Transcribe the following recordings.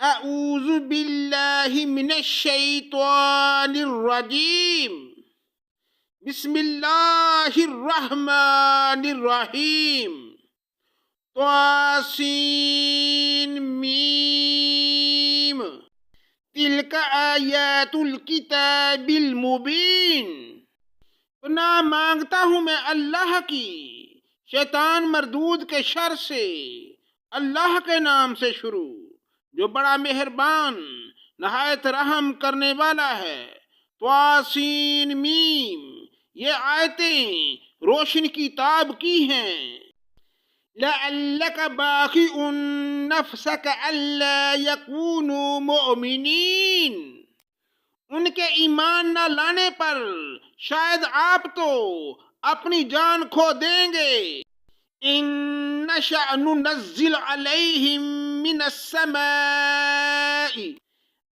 اعوذ باللہ من الشیطان الرجیم بسم اللہ الرحمن الرحیم طاسین میم تلک آیات الکتاب المبین۔ پناہ مانگتا ہوں میں اللہ کی شیطان مردود کے شر سے، اللہ کے نام سے شروع جو بڑا مہربان نہایت رحم کرنے والا ہے۔ طاسین میم، یہ آیتیں روشن کتاب کی ہیں۔ لعلک باخع نفسک الا یکونوا مؤمنین، ان کے ایمان نہ لانے پر شاید آپ تو اپنی جان کھو دیں گے۔ ان نشأ ننزل علیہم من السماء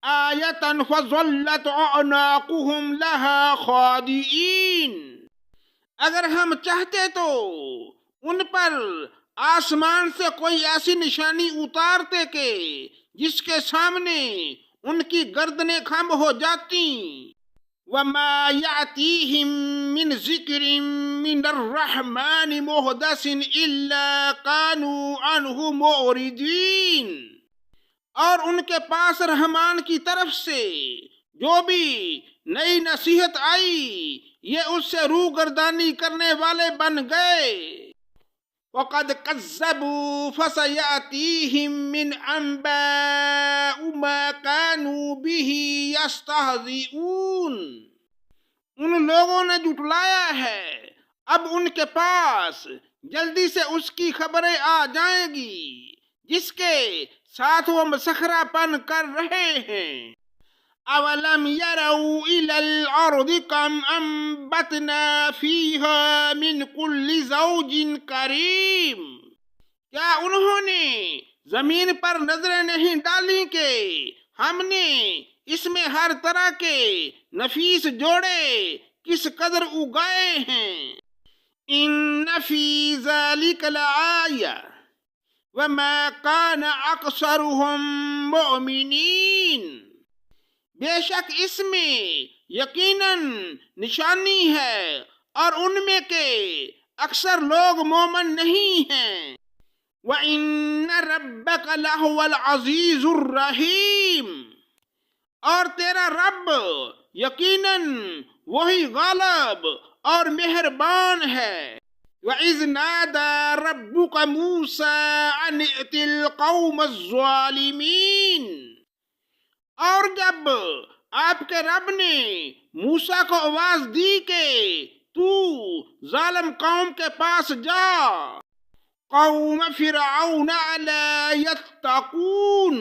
آیۃ فظلت اعناقهم لها خاضعین، اگر ہم چاہتے تو ان پر آسمان سے کوئی ایسی نشانی اتارتے کہ جس کے سامنے ان کی گردنیں خم ہو جاتی۔ وما یأتیہم من ذکر من الرحمن محدث الا کانوا عنہ معرضین، اور ان کے پاس رحمان کی طرف سے جو بھی نئی نصیحت آئی یہ اس سے روگردانی کرنے والے بن گئے۔ وَقَدْ كَذَّبُوا فَسَيَأْتِيهِم مِّنْ أَنبَاءِ مَا كَانُوا بِهِ يَسْتَهْزِئُونَ، ان لوگوں نے جھٹلایا ہے، اب ان کے پاس جلدی سے اس کی خبریں آ جائیں گی جس کے ساتھ وہ مسخرہ پن کر رہے ہیں۔ اولم يروا الى الارض كم انبتنا فيها من كل زوج کریم، کیا انہوں نے زمین پر نظریں نہیں ڈالی کہ ہم نے اس میں ہر طرح کے نفیس جوڑے کس قدر اگائے ہیں۔ ان فی ذلک لآیہ وما کان اکثرهم مؤمنین، بے شک اس میں یقیناً نشانی ہے اور ان میں کے اکثر لوگ مومن نہیں ہیں۔ وَإِنَّ رَبَّكَ لَهُوَ الْعَزِيزُ الرَّحِيمُ، اور تیرا رب یقیناً وہی غالب اور مہربان ہے۔ وَإِذْ نَادَى رَبُّكَ مُوسَىٰ أَنِ ائْتِ الْقَوْمَ الظَّالِمِينَ، اور جب آپ کے رب نے موسیٰ کو آواز دی کہ تو ظالم قوم کے پاس جا۔ قوم فرعون الا یتقون،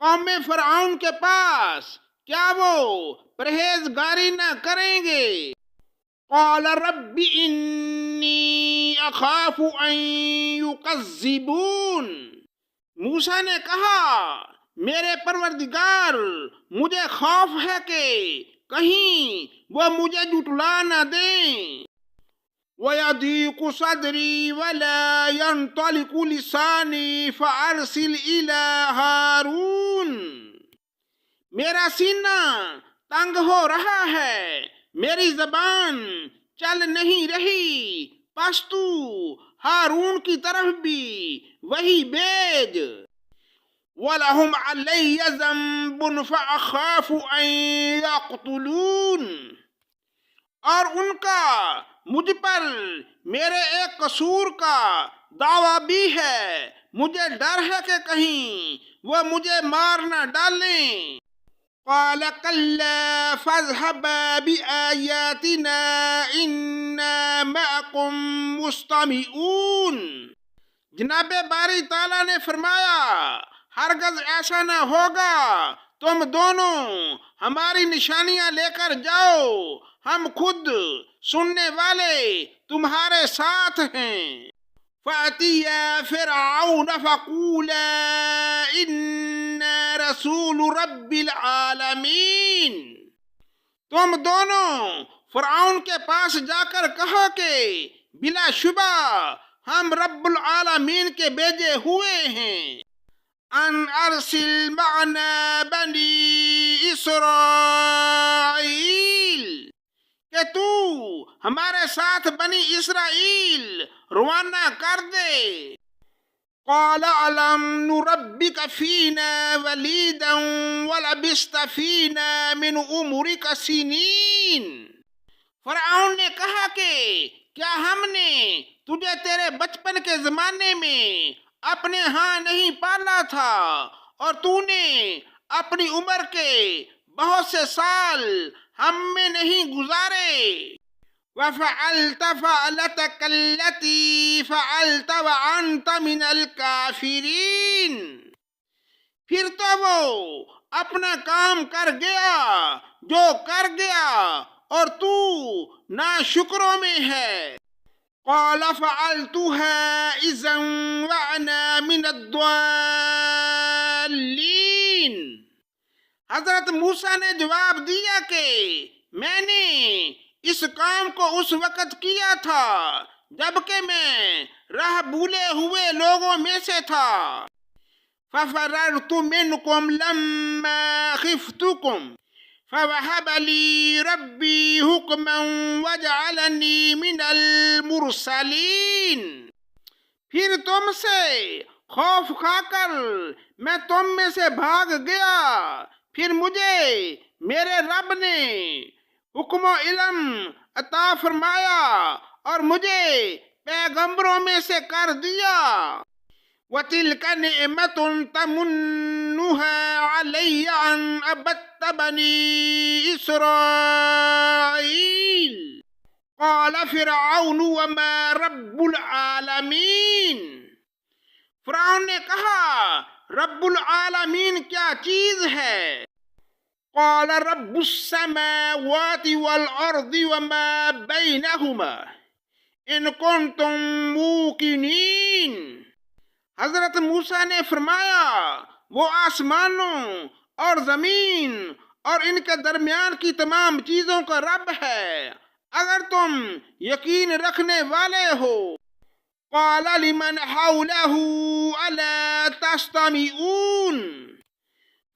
قوم فرعون کے پاس کیا وہ پرہیزگاری نہ کریں گے۔ قال رب انی اخاف ان یکذبون، موسیٰ نے کہا میرے پروردگار مجھے خوف ہے کہ کہیں وہ مجھے جھٹلا نہ دیں۔ وَيَضِيقُ صَدْرِي وَلَا يَنطَلِقُ لِسَانِي فَأَرْسِلْ إِلَىٰ هَارُونَ، میرا سینہ تنگ ہو رہا ہے، میری زبان چل نہیں رہی، پس تو ہارون کی طرف بھی وہی بھیج۔ وَلَهُمْ عَلَيَّ ذَنبٌ فَأَخَافُ أَن يَقْتُلُونِ، اور ان کا مجھ پر میرے ایک قصور کا دعویٰ بھی ہے، مجھے ڈر ہے کہ کہیں وہ مجھے مار نہ ڈالیں۔ قال كلا فاذهبا بآياتنا إنا معكم مستمعون، جناب باری تعالیٰ نے فرمایا ہرگز ایسا نہ ہوگا، تم دونوں ہماری نشانیاں لے کر جاؤ، ہم خود سننے والے تمہارے ساتھ ہیں۔ فَأْتِيَا فِرْعَوْنَ فَقُولَا إِنَّا رَسُولُ رَبِّ الْعَالَمِينَ، تم دونوں فرعون کے پاس جا کر کہو کہ بلا شبہ ہم رب العالمین کے بھیجے ہوئے ہیں۔ ان ارسل معنا بنی اسرائیل، کہ تو ہمارے ساتھ بنی اسرائیل روانہ کر دے۔ قال ألم نربك فينا وليدا ولبست فينا من عمرك سنين۔ فرعون نے کہا کہ کیا ہم نے تجھے تیرے بچپن کے زمانے میں اپنے ہاں نہیں پالا تھا، اور تو نے اپنی عمر کے بہت سے سال ہم میں نہیں گزارے۔ وَفَعَلْتَ فَعْلَتَكَ الَّتِي فَعَلْتَ وَأَنْتَ مِنَ الْكَافِرِينَ۔ پھر تو وہ اپنا کام کر گیا جو کر گیا، اور تو ناشکروں میں ہے۔ قَالَ فَعَلْتُهَا إِذًا وَأَنَا مِنَ الضَّالِّينَ۔ حضرت موسیٰ نے جواب دیا کہ میں نے اس کام کو اس وقت کیا تھا جبکہ میں راہ بھولے ہوئے لوگوں میں سے تھا۔ فَفَرَرْتُ مِنْكُمْ لَمَّا خِفْتُكُمْ فَوَهَبَ لِي رَبِّي حُكْمًا وَجَعَلَنِي مِنَ الْمُرْسَلِينَ۔ پھر تم سے خوف کھا کر میں تم میں سے بھاگ گیا، پھر مجھے میرے رب نے حکم و علم عطا فرمایا اور مجھے پیغمبروں میں سے کر دیا۔ وَتِلْكَ نِعْمَةٌ تَمُنُّهَا عَلَيَّ أَنْ عَبَدتَّ بَنِي إِسْرَائِيلَ۔ قَالَ فِرْعَوْنُ وَمَا رَبُّ الْعَالَمِينَ۔ فرعون نے کہا رب العالمین کیا چیز ہے؟ قال رب السماوات والأرض وما بينهما ان کنتم موقنین۔ حضرت موسیٰ نے فرمایا وہ آسمانوں اور زمین اور ان کے درمیان کی تمام چیزوں کا رب ہے اگر تم یقین رکھنے والے ہو۔ قال لمن حوله الا تستمعون۔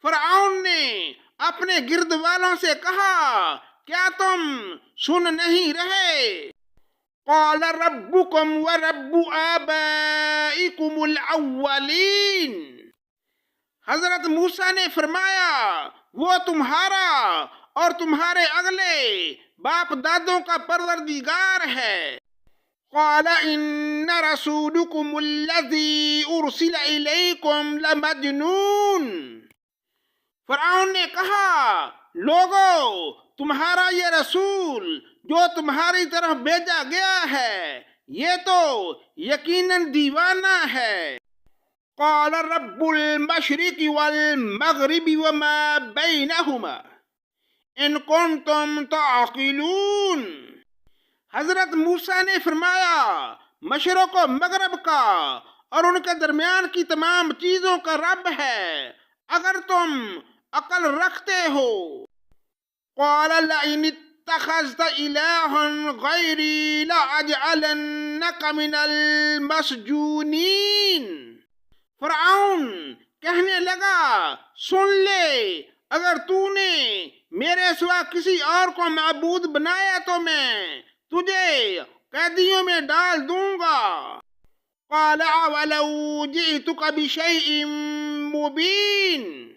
فرعون نے اپنے گرد والوں سے کہا کیا تم سن نہیں رہے؟ قال ربكم ورب آبائكم الاولین۔ حضرت موسیٰ نے فرمایا وہ تمہارا اور تمہارے اگلے باپ دادوں کا پروردگار ہے۔ قال ان رسولكم الذي ارسل اليكم لمجنون۔ فرعون نے کہا لوگو تمہارا یہ رسول جو تمہاری طرف بھیجا گیا ہے یہ تو یقیناً دیوانہ ہے۔ قال رب المشرق والمغرب وما بينهما ان کنتم تعقلون۔ حضرت موسیٰ نے فرمایا مشرق و مغرب کا اور ان کے درمیان کی تمام چیزوں کا رب ہے اگر تم عقل رکھتے ہو۔ قال لئن اتخذت الہا غیری لاجعلنک من المسجونین۔ فرعون کہنے لگا سن لے اگر تو نے میرے سوا کسی اور کو معبود بنایا تو میں تجھے قیدیوں میں ڈال دوں گا۔ قال اولو جئتک بشیء مبین۔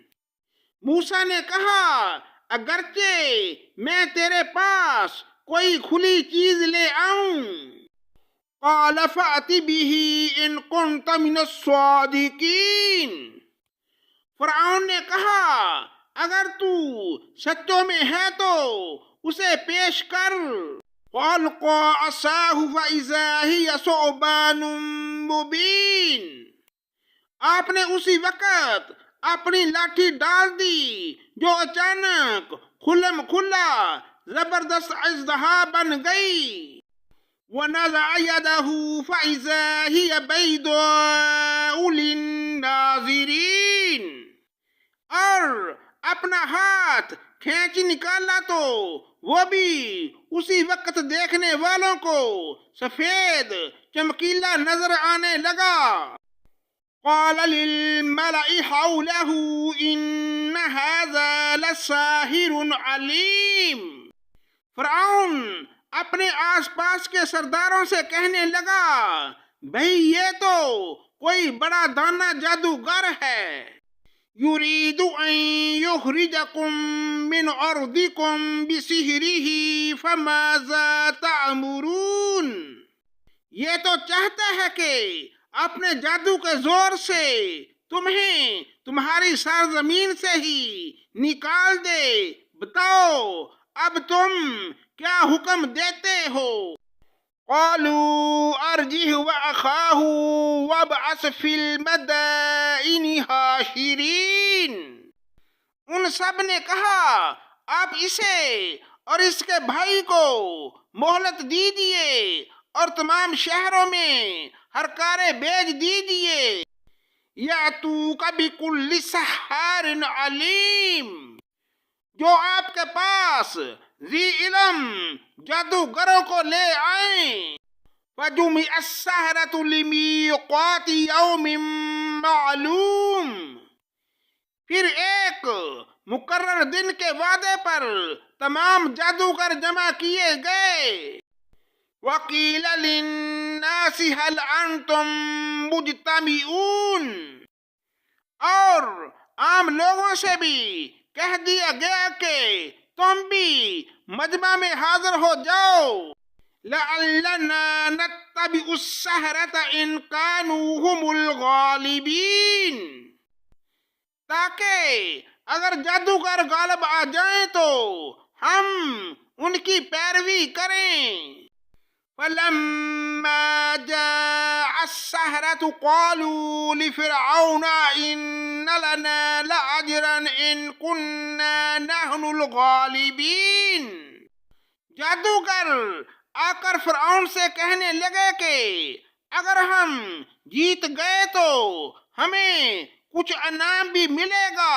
موسیٰ نے کہا اگرچہ میں تیرے پاس کوئی کھلی چیز لے آؤں۔ قال فأت به ان کنت من الصادقین۔ فرعون نے کہا اگر تو سچوں میں ہے تو اسے پیش کر۔ فَأَلْقَىٰ عَصَاهُ فَإِذَا هِيَ ثُعْبَانٌ مُّبِينٌ۔ آپ نے اسی وقت اپنی لاٹھی ڈال دی جو اچانک کھلم کھلا زبردست اژدہا بن گئی۔ وَنَزَعَ يَدَهُ فَإِذَا هِيَ بَيْضَاءُ لِلنَّاظِرِينَ۔ اور اپنا ہاتھ کھینچ نکالا تو وہ بھی اسی وقت دیکھنے والوں کو سفید چمکیلا نظر آنے لگا۔ قال للملأ حوله إن هذا لساحر عليم۔ فرعون اپنے آس پاس کے سرداروں سے کہنے لگا، بھئی یہ تو کوئی بڑا دانا جادوگر ہے۔ یرید ان یخرجکم من ارضکم بسحرہ فماذا تأمرون۔ یہ تو چاہتا ہے کہ اپنے جادو کے زور سے تمہیں تمہاری سرزمین سے ہی نکال دے، بتاؤ اب تم کیا حکم دیتے ہو؟ قالوا ارجه واخاه وابعث في المدائن حاشرین۔ ان سب نے کہا، آپ اسے اور اس کے بھائی کو مہلت دیجیے اور تمام شہروں میں ہر کارے بھیج دیجیے۔ یاتوک بکل سحار علیم، جو آپ کے پاس ذی علم جادوگروں کو لے آئیں۔ فجمع السحرة لمیقات یوم معلوم، پھر ایک مقرر دن کے وعدے پر تمام جادوگر جمع کیے گئے۔ وقیل للناس هل انتم مجتمعون، اور عام لوگوں سے بھی کہہ دیا گیا کہ تم بھی مجمع میں حاضر ہو جاؤ۔ لعلنا نتبع السحرة ان كانوا هم الغالبین، تاکہ اگر جادوگر غالب آ جائیں تو ہم ان کی پیروی کریں۔ فلما جاء السحرة قالوا لفرعون إن لنا لأجرا إن كنا نحن الغالبین، جادوگر آ کر فرعون سے کہنے لگے کہ اگر ہم جیت گئے تو ہمیں کچھ انعام بھی ملے گا۔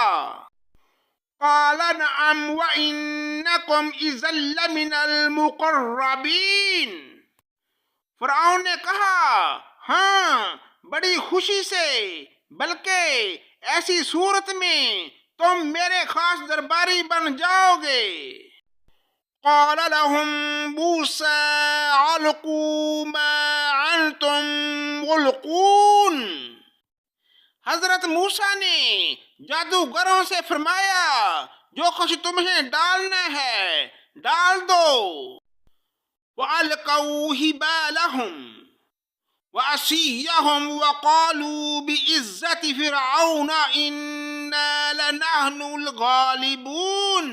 قال نعم وإنكم إذا لمن المقربین، فرعون نے کہا، ہاں بڑی خوشی سے، بلکہ ایسی صورت میں تم میرے خاص درباری بن جاؤ گے۔ قال لهم موسى علقوا ما انتم ملقون، حضرت موسیٰ نے جادوگروں سے فرمایا، جو کچھ تمہیں ڈالنا ہے ڈال دو۔ وَأَلْقَوْا حِبَالَهُمْ وَعِصِيَّهُمْ وَقَالُوا بِعِزَّةِ فِرْعَوْنَ إِنَّا لَنَحْنُ الْغَالِبُونَ،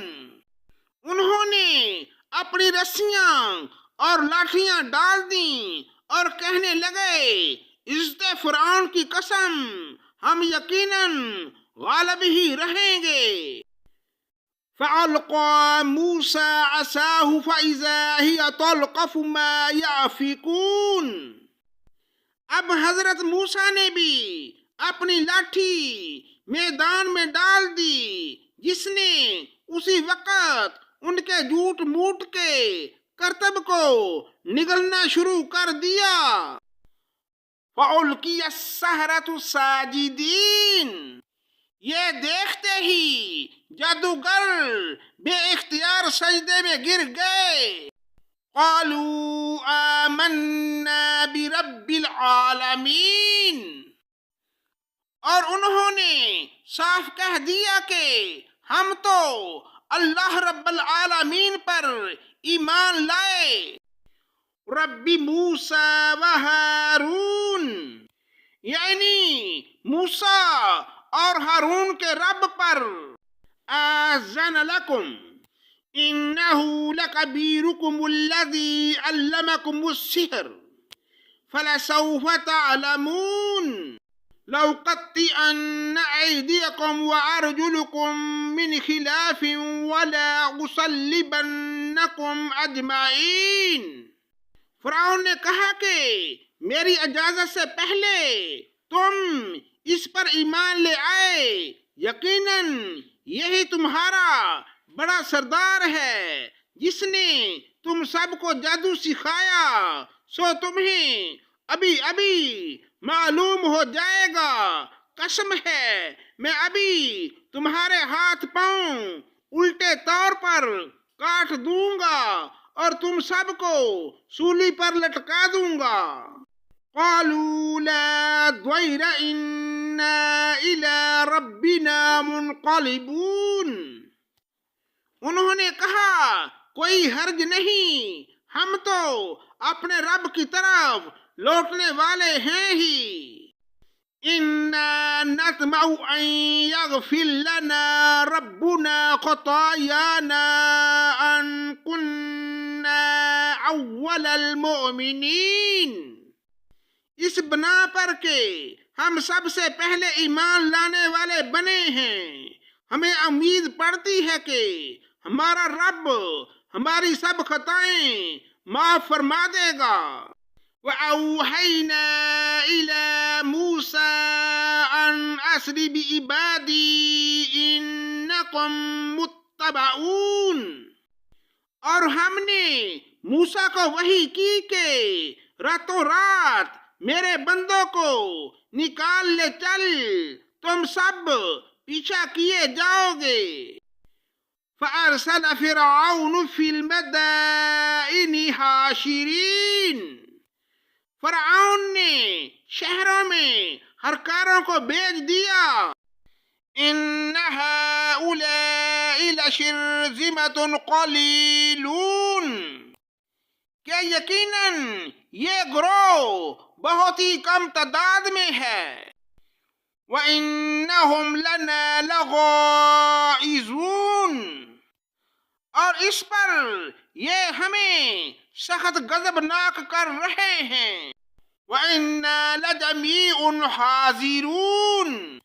انہوں نے اپنی رسیاں اور لاٹھیاں ڈال دیں اور کہنے لگے، عزت فرعون کی قسم، ہم یقیناً غالب ہی رہیں گے۔ فَأَلْقَى مُوسَىٰ عَصَاهُ فَإِذَا هِيَ تَلْقَفُ مَا يَأْفِكُونَ، اب حضرت موسیٰ نے بھی اپنی لاٹھی میدان میں ڈال دی، جس نے اسی وقت ان کے جھوٹ موٹ کے کرتب کو نگلنا شروع کر دیا۔ فَأُلْقِيَ السَّحَرَةُ سَاجِدِينَ، یہ دیکھتے ہی جادوگر بے اختیار سجدے میں گر گئے۔ قَالُوا آمَنَّا بِرَبِّ الْعَالَمِينَ، اور انہوں نے صاف کہہ دیا کہ ہم تو اللہ رب العالمین پر ایمان لائے۔ رب موسیٰ و ہارون، یعنی موسیٰ اور ہارون کے رب پر۔ آذن لکم انہ لکبیرکم الذی علمکم السحر فلسوف تعلمون لأقطعن أيديكم وأرجلكم من خلاف ولأصلبنكم أجمعين۔ فرعون نے کہا کہ میری اجازت سے پہلے تم اس پر ایمان لے آئے، یقیناً یہی تمہارا بڑا سردار ہے جس نے تم سب کو جادو سکھایا، سو تمہیں ابھی ابھی معلوم ہو جائے گا، قسم ہے میں ابھی تمہارے ہاتھ پاؤں الٹے طور پر کاٹ دوں گا اور تم سب کو سولی پر لٹکا دوں گا۔ قالوا لا ضير إنا إلى ربنا منقلبون۔ انہوں نے کہا کوئی حرج نہیں، ہم تو اپنے رب کی طرف لوٹنے والے ہیں ہی۔ إنا نطمع أن يغفر لنا ربنا خطايانا أن كنا أول المؤمنين۔ اس بنا پر کہ ہم سب سے پہلے ایمان لانے والے بنے ہیں، ہمیں امید پڑتی ہے کہ ہمارا رب ہماری سب خطائیں معاف فرما دے گا۔ وَأَوْحَيْنَا إِلَى مُوسَىٰ أَنْ أَسْرِ بِعِبَادِي إِنَّكُمْ مُتَّبَعُونَ۔ اور ہم نے موسیٰ کو وحی کی کہ راتوں رات میرے بندوں کو نکال لے چل، تم سب پیچھا کیے جاؤ گے۔ فَأَرْسَلَ فِرْعَوْنُ فِي الْمَدَائِنِ حَاشِرِينَ۔ فرعون نے شہروں میں ہرکاروں کو بھیج دیا۔ إِنَّ هَٰؤُلَاءِ لَشِرْذِمَةٌ قَلِيلُونَ۔ کہ یقیناً یہ گروہ بہت ہی کم تعداد میں ہے۔ وَإِنَّهُمْ لَنَا لَغَائِظُونَ۔ اور اس پر یہ ہمیں سخت غضبناک کر رہے ہیں۔ وَإِنَّا لَجَمِيعٌ حَاذِرُونَ۔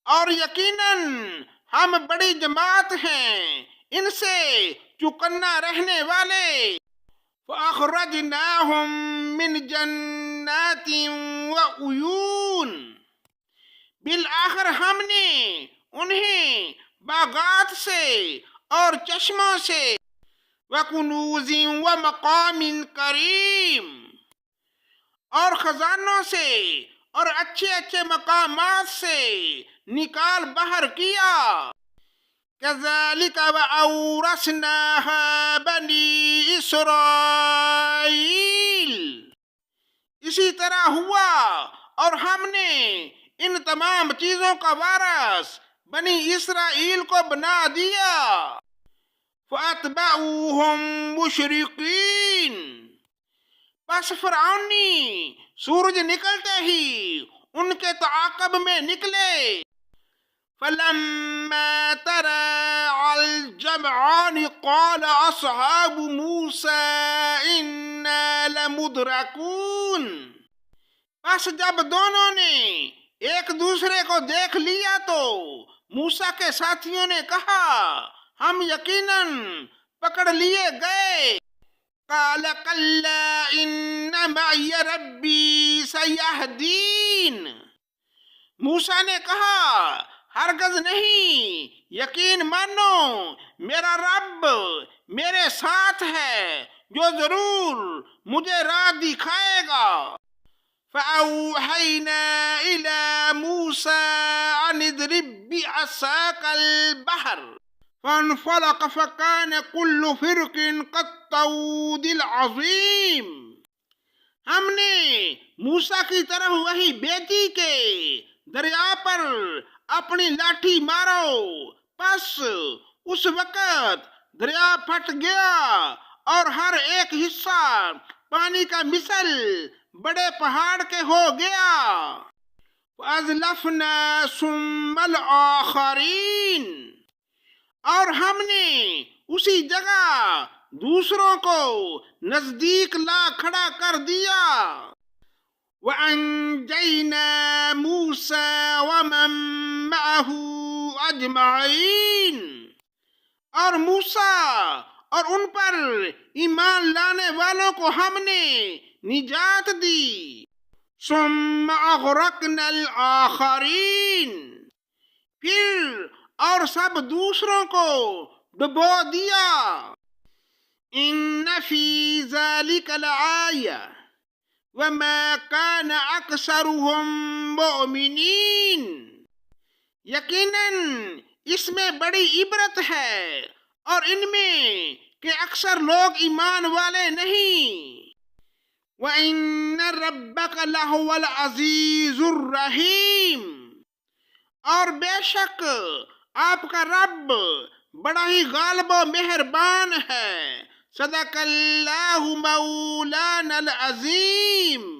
اور یقیناً ہم بڑی جماعت ہیں ان سے چوکنا رہنے والے۔ فَأَخْرَجْنَاهُمْ مِنْ جَنَّاتٍ وَعُيُونٍ۔ بالآخر ہم نے انہیں باغات سے اور چشموں سے، وَكُنُوزٍ وَمَقَامٍ كَرِيمٍ، اور خزانوں سے اور اچھے اچھے مقامات سے نکال باہر کیا۔ كَذَلِكَ وَأَوْرَثْنَاهَا بَنِي إِسْرَائِيلَ۔ اسی طرح ہوا اور ہم نے ان تمام چیزوں کا وارث بنی اسرائیل کو بنا دیا۔ فَأَتْبَعُوهُمْ مُشْرِقِينَ۔ پس فرعونی سورج نکلتے ہی ان کے تعاقب میں نکلے۔ فَلَمَّا تَرَاءَى الْجَمْعَانِ قَالَ أَصْحَابُ مُوسَىٰ إِنَّا لَمُدْرَكُونَ۔ پس جب دونوں نے ایک دوسرے کو دیکھ لیا تو موسیٰ کے ساتھیوں نے کہا ہم یقیناً پکڑ لیے گئے۔ قَالَ كَلَّا إِنَّ مَعِيَ رَبِّي سَيَهْدِينِ۔ موسیٰ نے کہا ہرگز نہیں، یقین مانو میرا رب میرے ساتھ ہے جو ضرور مجھے راہ دکھائے گا۔ فَأَوْحَيْنَا إِلَى مُوسَىٰ أَنِ اضْرِب بِّعَصَاكَ الْبَحْرَ فَانفَلَقَ فَكَانَ كُلُّ فِرْقٍ كَالطَّوْدِ الْعَظِيمِ۔ ہم نے موسیٰ کی طرف وحی بھیجی کہ دریا پر اپنی لاٹھی مارو، پس اس وقت دریا پھٹ گیا اور ہر ایک حصہ پانی کا مثل بڑے پہاڑ کے ہو گیا۔ وَأَزْلَفْنَا ثُمَّ الْآخَرِينَ۔ اور ہم نے اسی جگہ دوسروں کو نزدیک لا کھڑا کر دیا۔ وَأَنجَيْنَا مُوسَىٰ وَمَن مَّعَهُ أَجْمَعِينَ۔ اور موسیٰ اور ان پر ایمان لانے والوں کو ہم نے نجات دی۔ ثُمَّ أَغْرَقْنَا الْآخَرِينَ۔ پھر اور سب دوسروں کو ڈبو دیا۔ إِنَّ فِي ذَلِكَ لَآيَةً۔ وما كان أكثرهم مؤمنين. یقیناً اس میں بڑی عبرت ہے اور ان میں کہ اکثر لوگ ایمان والے نہیں. وَإِنَّ رَبَّكَ لَهُوَ الْعَزِيزُ الرَّحِيمُ. اور بے شک آپ کا رب بڑا ہی غالب و مہربان ہے. صدق اللہ مولانا العظیم.